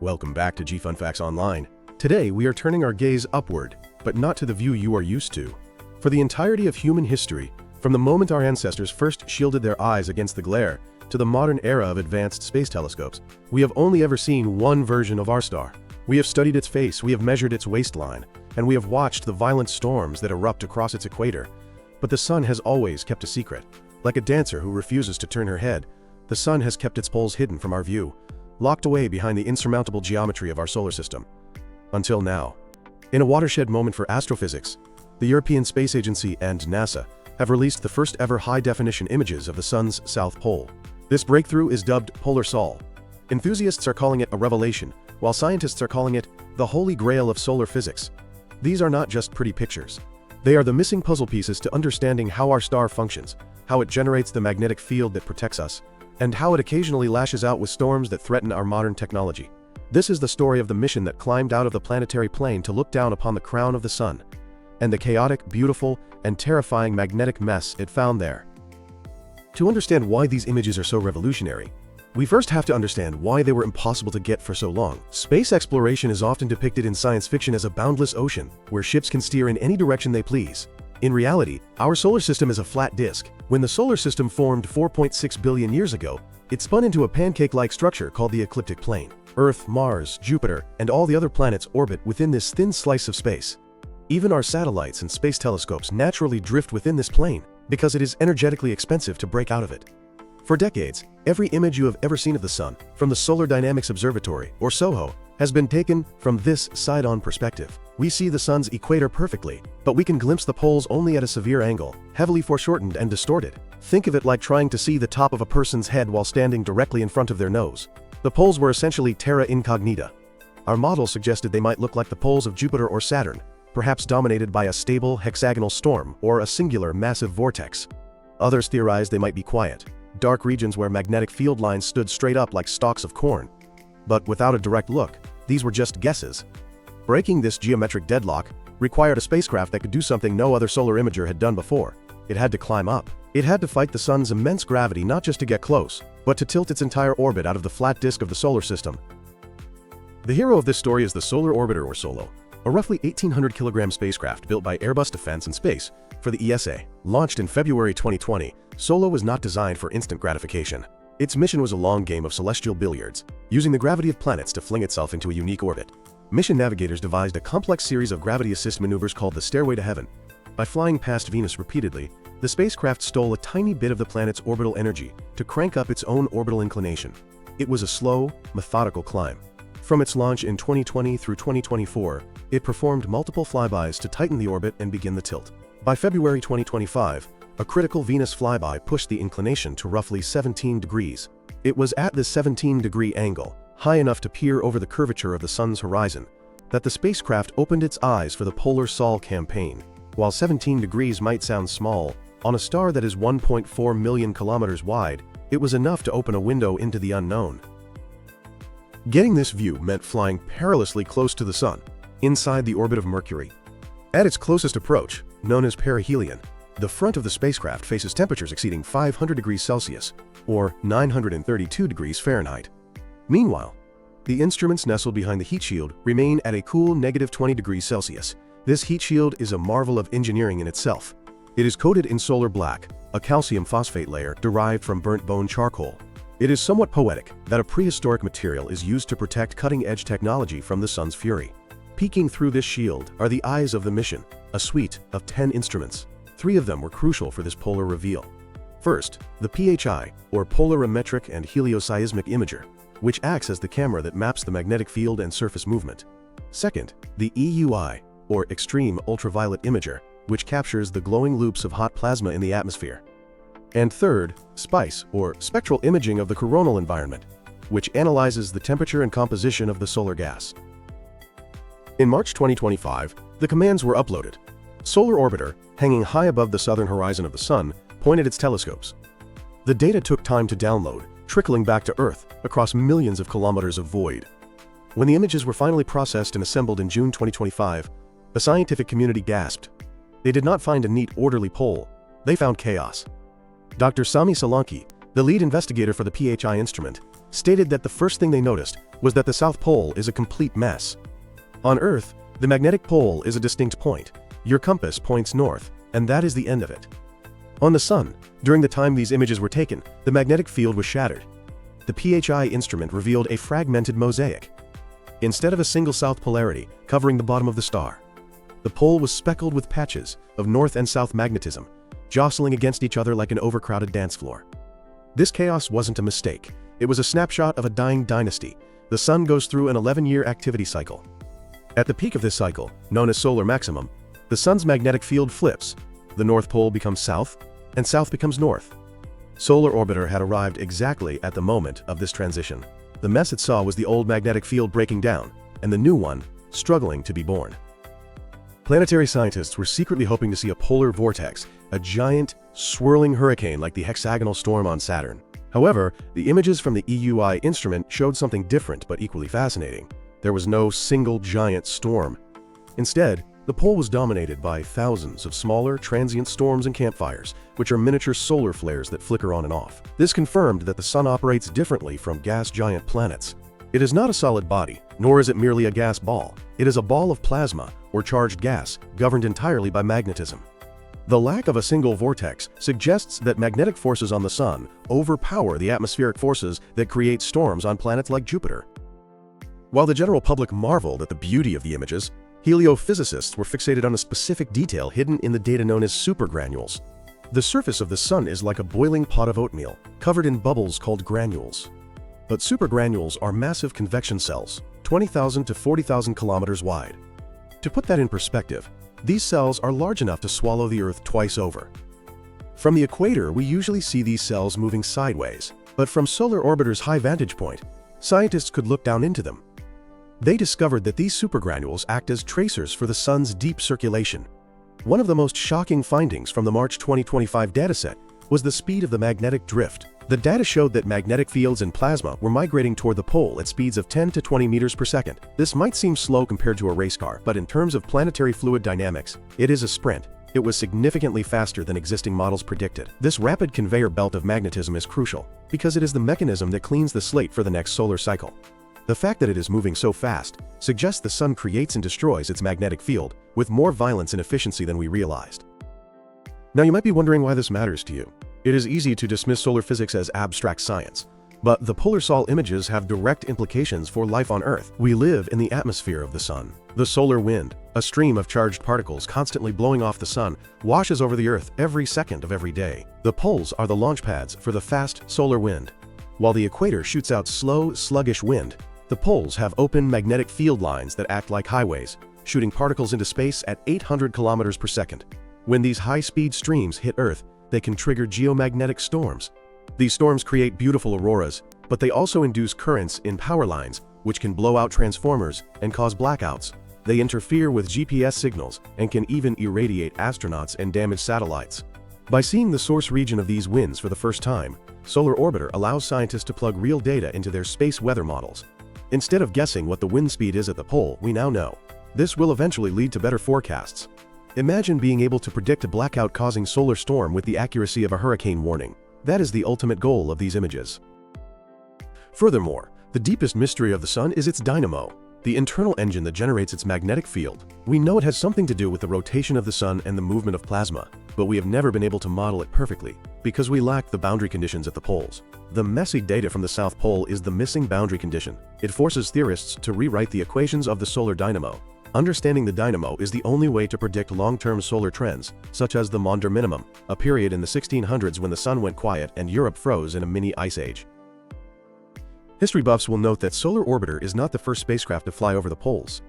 Welcome back to G Fun Facts Online. Today we are turning our gaze upward, but not to the view you are used to. For the entirety of human history, from the moment our ancestors first shielded their eyes against the glare, to the modern era of advanced space telescopes, we have only ever seen one version of our star. We have studied its face, we have measured its waistline, and we have watched the violent storms that erupt across its equator. But the sun has always kept a secret. Like a dancer who refuses to turn her head, the sun has kept its poles hidden from our view, locked away behind the insurmountable geometry of our solar system. Until now. In a watershed moment for astrophysics, the European Space Agency and NASA have released the first ever high-definition images of the sun's south pole. This breakthrough is dubbed Polar Sol. Enthusiasts are calling it a revelation, while scientists are calling it the holy grail of solar physics. These are not just pretty pictures. They are the missing puzzle pieces to understanding how our star functions, how it generates the magnetic field that protects us, and how it occasionally lashes out with storms that threaten our modern technology. This is the story of the mission that climbed out of the planetary plane to look down upon the crown of the sun, and the chaotic, beautiful, and terrifying magnetic mess it found there. To understand why these images are so revolutionary, we first have to understand why they were impossible to get for so long. Space exploration is often depicted in science fiction as a boundless ocean, where ships can steer in any direction they please. In reality, our solar system is a flat disk. When the solar system formed 4.6 billion years ago, it spun into a pancake-like structure called the ecliptic plane. Earth, Mars, Jupiter, and all the other planets orbit within this thin slice of space. Even our satellites and space telescopes naturally drift within this plane, because it is energetically expensive to break out of it. For decades, every image you have ever seen of the sun, from the Solar Dynamics Observatory, or SOHO, has been taken from this side-on perspective. We see the sun's equator perfectly, but we can glimpse the poles only at a severe angle, heavily foreshortened and distorted. Think of it like trying to see the top of a person's head while standing directly in front of their nose. The poles were essentially terra incognita. Our model suggested they might look like the poles of Jupiter or Saturn, perhaps dominated by a stable hexagonal storm or a singular massive vortex. Others theorized they might be quiet, dark regions where magnetic field lines stood straight up like stalks of corn. But without a direct look, these were just guesses. Breaking this geometric deadlock required a spacecraft that could do something no other solar imager had done before. It had to climb up. It had to fight the sun's immense gravity not just to get close, but to tilt its entire orbit out of the flat disk of the solar system. The hero of this story is the Solar Orbiter, or SOLO, a roughly 1,800-kilogram spacecraft built by Airbus Defence and Space for the ESA. Launched in February 2020, SOLO was not designed for instant gratification. Its mission was a long game of celestial billiards, using the gravity of planets to fling itself into a unique orbit. Mission navigators devised a complex series of gravity assist maneuvers called the Stairway to Heaven. By flying past Venus repeatedly, the spacecraft stole a tiny bit of the planet's orbital energy to crank up its own orbital inclination. It was a slow, methodical climb. From its launch in 2020 through 2024, it performed multiple flybys to tighten the orbit and begin the tilt. By February 2025, a critical Venus flyby pushed the inclination to roughly 17 degrees. It was at this 17-degree angle, high enough to peer over the curvature of the sun's horizon, that the spacecraft opened its eyes for the Polar Sol campaign. While 17 degrees might sound small, on a star that is 1.4 million kilometers wide, it was enough to open a window into the unknown. Getting this view meant flying perilously close to the sun, inside the orbit of Mercury. At its closest approach, known as perihelion, the front of the spacecraft faces temperatures exceeding 500 degrees Celsius, or 932 degrees Fahrenheit. Meanwhile, the instruments nestled behind the heat shield remain at a cool -20 degrees Celsius. This heat shield is a marvel of engineering in itself. It is coated in solar black, a calcium phosphate layer derived from burnt bone charcoal. It is somewhat poetic that a prehistoric material is used to protect cutting-edge technology from the sun's fury. Peeking through this shield are the eyes of the mission, a suite of 10 instruments. 3 of them were crucial for this polar reveal. First, the PHI, or polarimetric and helioseismic imager, which acts as the camera that maps the magnetic field and surface movement. Second, the EUI, or extreme ultraviolet imager, which captures the glowing loops of hot plasma in the atmosphere. And third, SPICE, or spectral imaging of the coronal environment, which analyzes the temperature and composition of the solar gas. In March 2025, the commands were uploaded. Solar Orbiter, hanging high above the southern horizon of the sun, pointed its telescopes. The data took time to download, trickling back to Earth across millions of kilometers of void. When the images were finally processed and assembled in June 2025, the scientific community gasped. They did not find a neat, orderly pole. They found chaos. Dr. Sami Solanki, the lead investigator for the PHI instrument, stated that the first thing they noticed was that the South Pole is a complete mess. On Earth, the magnetic pole is a distinct point. Your compass points north, and that is the end of it. On the Sun, during the time these images were taken, the magnetic field was shattered. The PHI instrument revealed a fragmented mosaic. Instead of a single south polarity covering the bottom of the star, the pole was speckled with patches of north and south magnetism, jostling against each other like an overcrowded dance floor. This chaos wasn't a mistake. It was a snapshot of a dying dynasty. The Sun goes through an 11-year activity cycle. At the peak of this cycle, known as solar maximum, the Sun's magnetic field flips. The North Pole becomes south, and south becomes north. Solar Orbiter had arrived exactly at the moment of this transition. The mess it saw was the old magnetic field breaking down, and the new one struggling to be born. Planetary scientists were secretly hoping to see a polar vortex, a giant, swirling hurricane like the hexagonal storm on Saturn. However, the images from the EUI instrument showed something different but equally fascinating. There was no single giant storm. Instead, the pole was dominated by thousands of smaller, transient storms and campfires, which are miniature solar flares that flicker on and off. This confirmed that the Sun operates differently from gas giant planets. It is not a solid body, nor is it merely a gas ball. It is a ball of plasma, or charged gas, governed entirely by magnetism. The lack of a single vortex suggests that magnetic forces on the Sun overpower the atmospheric forces that create storms on planets like Jupiter. While the general public marveled at the beauty of the images, heliophysicists were fixated on a specific detail hidden in the data known as supergranules. The surface of the Sun is like a boiling pot of oatmeal, covered in bubbles called granules. But supergranules are massive convection cells, 20,000 to 40,000 kilometers wide. To put that in perspective, these cells are large enough to swallow the Earth twice over. From the equator, we usually see these cells moving sideways, but from Solar Orbiter's high vantage point, scientists could look down into them. They discovered that these supergranules act as tracers for the Sun's deep circulation. One of the most shocking findings from the March 2025 dataset was the speed of the magnetic drift. The data showed that magnetic fields and plasma were migrating toward the pole at speeds of 10 to 20 meters per second. This might seem slow compared to a race car, but in terms of planetary fluid dynamics, it is a sprint. It was significantly faster than existing models predicted. This rapid conveyor belt of magnetism is crucial, because it is the mechanism that cleans the slate for the next solar cycle. The fact that it is moving so fast suggests the Sun creates and destroys its magnetic field with more violence and efficiency than we realized. Now you might be wondering why this matters to you. It is easy to dismiss solar physics as abstract science, but the polar sol images have direct implications for life on Earth. We live in the atmosphere of the Sun. The solar wind, a stream of charged particles constantly blowing off the Sun, washes over the Earth every second of every day. The poles are the launch pads for the fast solar wind. While the equator shoots out slow, sluggish wind, the poles have open magnetic field lines that act like highways, shooting particles into space at 800 kilometers per second. When these high-speed streams hit Earth, they can trigger geomagnetic storms. These storms create beautiful auroras, but they also induce currents in power lines, which can blow out transformers and cause blackouts. They interfere with GPS signals and can even irradiate astronauts and damage satellites. By seeing the source region of these winds for the first time, Solar Orbiter allows scientists to plug real data into their space weather models. Instead of guessing what the wind speed is at the pole, we now know. This will eventually lead to better forecasts. Imagine being able to predict a blackout-causing solar storm with the accuracy of a hurricane warning. That is the ultimate goal of these images. Furthermore, the deepest mystery of the Sun is its dynamo, the internal engine that generates its magnetic field. We know it has something to do with the rotation of the Sun and the movement of plasma, but we have never been able to model it perfectly, because we lack the boundary conditions at the poles. The messy data from the South Pole is the missing boundary condition. It forces theorists to rewrite the equations of the solar dynamo. Understanding the dynamo is the only way to predict long-term solar trends, such as the Maunder Minimum, a period in the 1600s when the Sun went quiet and Europe froze in a mini ice age. History buffs will note that Solar Orbiter is not the first spacecraft to fly over the poles.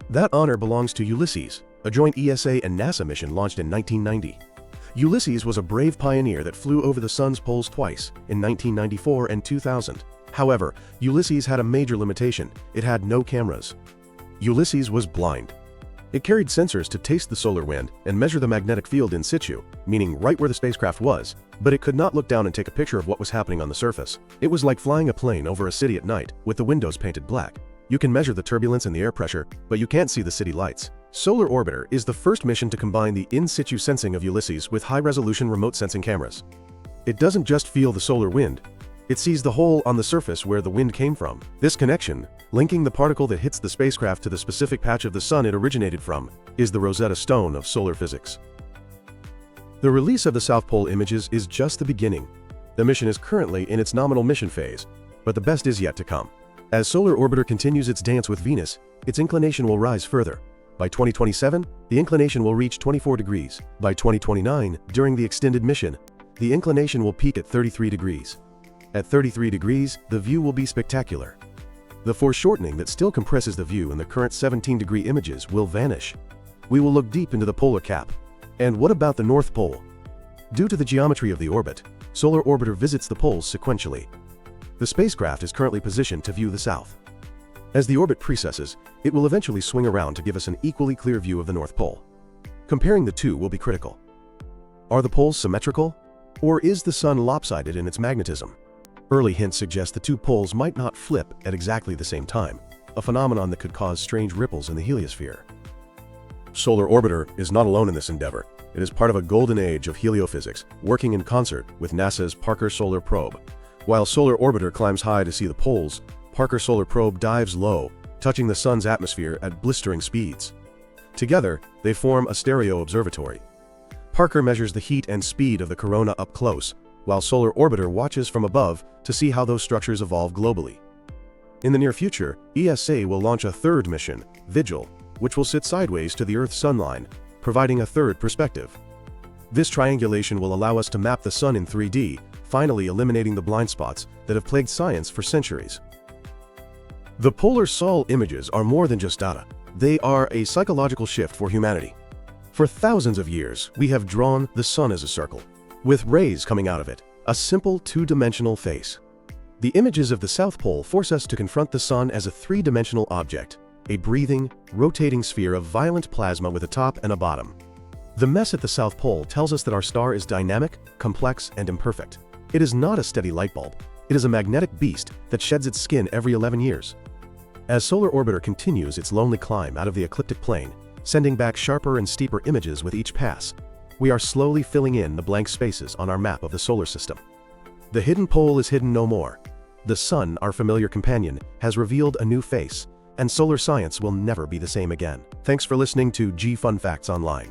That honor belongs to Ulysses, a joint ESA and NASA mission launched in 1990. Ulysses was a brave pioneer that flew over the Sun's poles twice, in 1994 and 2000. However, Ulysses had a major limitation: it had no cameras. Ulysses was blind. It carried sensors to taste the solar wind and measure the magnetic field in situ, meaning right where the spacecraft was, but it could not look down and take a picture of what was happening on the surface. It was like flying a plane over a city at night with the windows painted black. You can measure the turbulence and the air pressure, but you can't see the city lights. Solar Orbiter is the first mission to combine the in-situ sensing of Ulysses with high-resolution remote sensing cameras. It doesn't just feel the solar wind, It sees the hole on the surface where the wind came from. This connection, linking the particle that hits the spacecraft to the specific patch of the sun it originated from, is the Rosetta Stone of solar physics. The release of the South Pole images is just the beginning. The mission is currently in its nominal mission phase, but the best is yet to come. As Solar Orbiter continues its dance with Venus, its inclination will rise further. By 2027, the inclination will reach 24 degrees. By 2029, during the extended mission, the inclination will peak at 33 degrees. At 33 degrees, the view will be spectacular. The foreshortening that still compresses the view in the current 17-degree images will vanish. We will look deep into the polar cap. And what about the North Pole? Due to the geometry of the orbit, Solar Orbiter visits the poles sequentially. The spacecraft is currently positioned to view the south. As the orbit precesses, it will eventually swing around to give us an equally clear view of the North Pole. Comparing the two will be critical. Are the poles symmetrical? Or is the sun lopsided in its magnetism? Early hints suggest the two poles might not flip at exactly the same time, a phenomenon that could cause strange ripples in the heliosphere. Solar Orbiter is not alone in this endeavor. It is part of a golden age of heliophysics, working in concert with NASA's Parker Solar Probe. While Solar Orbiter climbs high to see the poles, Parker Solar Probe dives low, touching the sun's atmosphere at blistering speeds. Together, they form a stereo observatory. Parker measures the heat and speed of the corona up close, while Solar Orbiter watches from above to see how those structures evolve globally. In the near future, ESA will launch a third mission, Vigil, which will sit sideways to the Earth's sunline, providing a third perspective. This triangulation will allow us to map the sun in 3D, finally eliminating the blind spots that have plagued science for centuries. The polar sol images are more than just data. They are a psychological shift for humanity. For thousands of years, we have drawn the sun as a circle, with rays coming out of it, a simple two-dimensional face. The images of the South Pole force us to confront the sun as a three-dimensional object, a breathing, rotating sphere of violent plasma with a top and a bottom. The mess at the South Pole tells us that our star is dynamic, complex, and imperfect. It is not a steady light bulb. It is a magnetic beast that sheds its skin every 11 years. As Solar Orbiter continues its lonely climb out of the ecliptic plane, sending back sharper and steeper images with each pass, we are slowly filling in the blank spaces on our map of the solar system. The hidden pole is hidden no more. The sun, our familiar companion, has revealed a new face, and solar science will never be the same again. Thanks for listening to G Fun Facts Online.